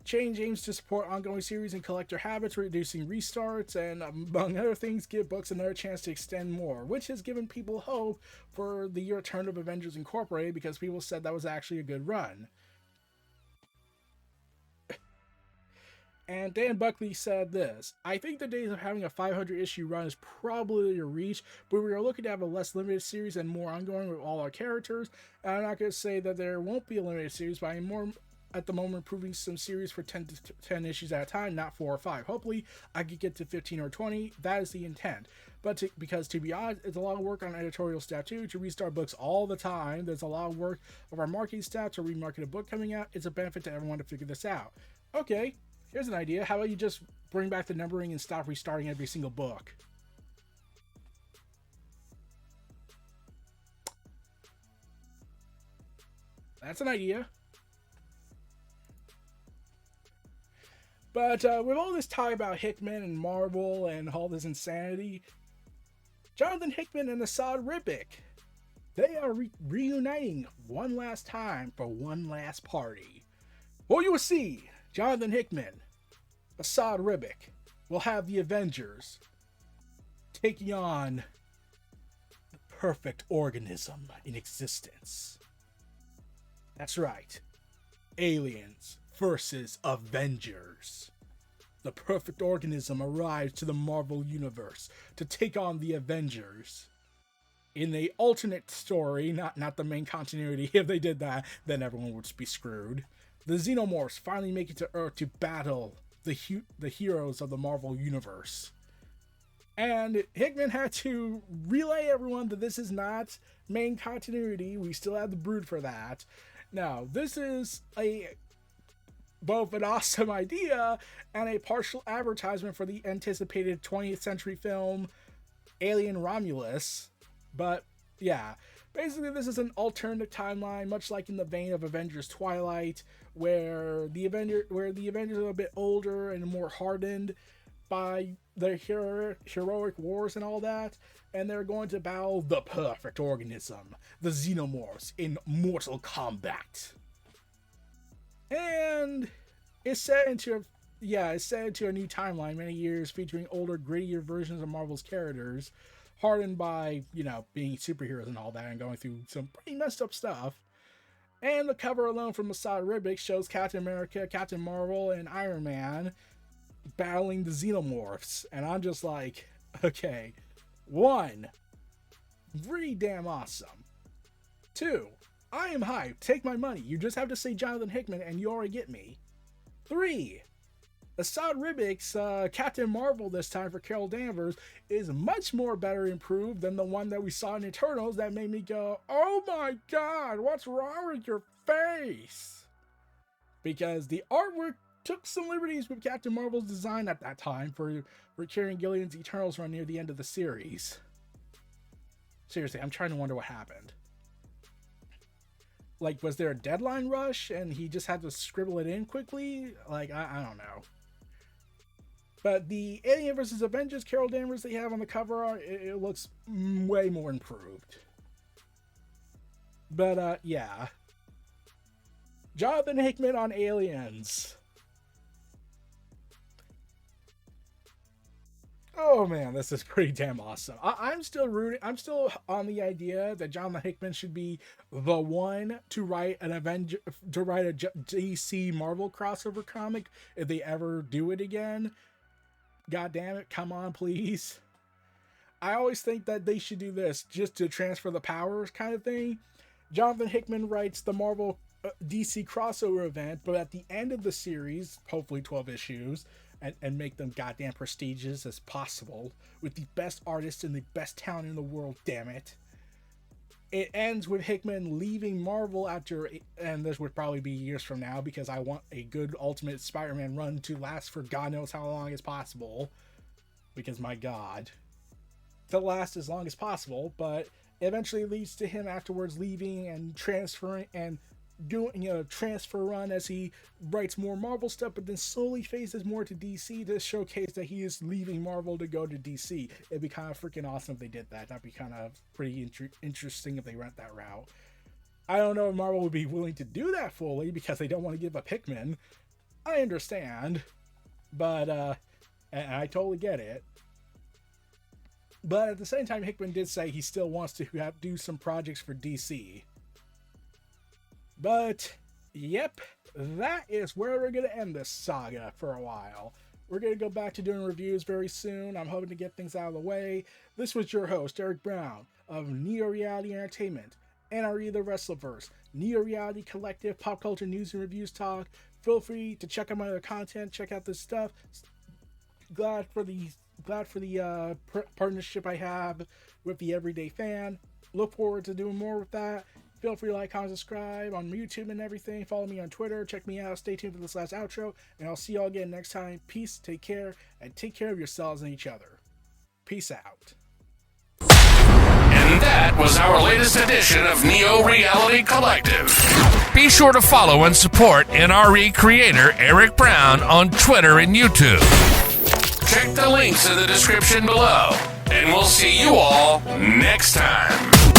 Speaker 2: Change aims to support ongoing series and collector habits, reducing restarts, and among other things, give books another chance to extend more, which has given people hope for the return of Avengers Incorporated, because people said that was actually a good run. And Dan Buckley said this: I think the days of having a 500 issue run is probably a reach, but we are looking to have a less limited series and more ongoing with all our characters. And I'm not going to say that there won't be a limited series, but I'm more at the moment proving some series for 10 issues at a time, not 4 or 5. Hopefully I could get to 15 or 20. That is the intent. Because to be honest, it's a lot of work on editorial staff too, to restart books all the time. There's a lot of work of our marketing staff to remarket a book coming out. It's a benefit to everyone to figure this out. Okay, here's an idea. How about you just bring back the numbering and stop restarting every single book? That's an idea. But with all this talk about Hickman and Marvel and all this insanity, Jonathan Hickman and Esad Ribić, they are reuniting one last time for one last party. Well, you will see, Jonathan Hickman, Esad Ribić will have the Avengers taking on the perfect organism in existence. That's right. Aliens versus Avengers. The perfect organism arrives to the Marvel Universe to take on the Avengers. In the alternate story, not the main continuity, if they did that, then everyone would be screwed. The Xenomorphs finally make it to Earth to battle the heroes of the Marvel Universe. And Hickman had to relay everyone that this is not main continuity. We still have the Brood for that. Now, this is both an awesome idea and a partial advertisement for the anticipated 20th century film Alien Romulus. But yeah, basically this is an alternative timeline, much like in the vein of Avengers Twilight, where the Avengers are a bit older and more hardened by their heroic wars and all that, and they're going to battle the perfect organism, the Xenomorphs, in mortal combat. And it's set into a new timeline, many years, featuring older, grittier versions of Marvel's characters, hardened by, being superheroes and all that, and going through some pretty messed up stuff. And the cover alone from Esad Ribić shows Captain America, Captain Marvel, and Iron Man battling the Xenomorphs. And I'm just like, okay, 1, pretty damn awesome. 2, I am hyped. Take my money. You just have to say Jonathan Hickman and you already get me. 3, Esad Ribić's Captain Marvel this time for Carol Danvers is much more better improved than the one that we saw in Eternals that made me go, oh my god, what's wrong with your face? Because the artwork took some liberties with Captain Marvel's design at that time for Kieran Gillian's Eternals run near the end of the series. Seriously, I'm trying to wonder what happened. Like, was there a deadline rush and he just had to scribble it in quickly? Like, I don't know. But the Alien vs. Avengers Carol Danvers they have on the cover art, it looks way more improved. But, yeah. Jonathan Hickman on Aliens. Oh man, this is pretty damn awesome. I'm still rooting. I'm still on the idea that Jonathan Hickman should be the one to write a DC Marvel crossover comic if they ever do it again. God damn it, come on, please. I always think that they should do this just to transfer the powers kind of thing. Jonathan Hickman writes the Marvel DC crossover event, but at the end of the series, hopefully 12 issues, and make them goddamn prestigious as possible with the best artists in the best town in the world, damn it. It ends with Hickman leaving Marvel after, and this would probably be years from now because I want a good Ultimate Spider-Man run to last for God knows how long as possible. Because my god. To last as long as possible, but eventually leads to him afterwards leaving and transferring and doing a transfer run as he writes more Marvel stuff, but then slowly phases more to DC to showcase that he is leaving Marvel to go to DC. It'd be kind of freaking awesome if they did that. That'd be kind of pretty interesting if they went that route. I don't know if Marvel would be willing to do that fully because they don't want to give up Hickman. I understand, but and I totally get it. But at the same time, Hickman did say he still wants to do some projects for DC. But, yep, that is where we're going to end this saga for a while. We're going to go back to doing reviews very soon. I'm hoping to get things out of the way. This was your host, Eric Brown, of Neo Reality Entertainment, NRE The Wrestleverse, Neo Reality Collective, Pop Culture News and Reviews Talk. Feel free to check out my other content, check out this stuff. Glad for the partnership I have with the Everyday Fan. Look forward to doing more with that. Feel free to like, comment, subscribe on YouTube and everything. Follow me on Twitter. Check me out. Stay tuned for this last outro. And I'll see y'all again next time. Peace, take care, and take care of yourselves and each other. Peace out.
Speaker 1: And that was our latest edition of Neo Reality Collective. Be sure to follow and support NRE creator Eric Brown on Twitter and YouTube. Check the links in the description below. And we'll see you all next time.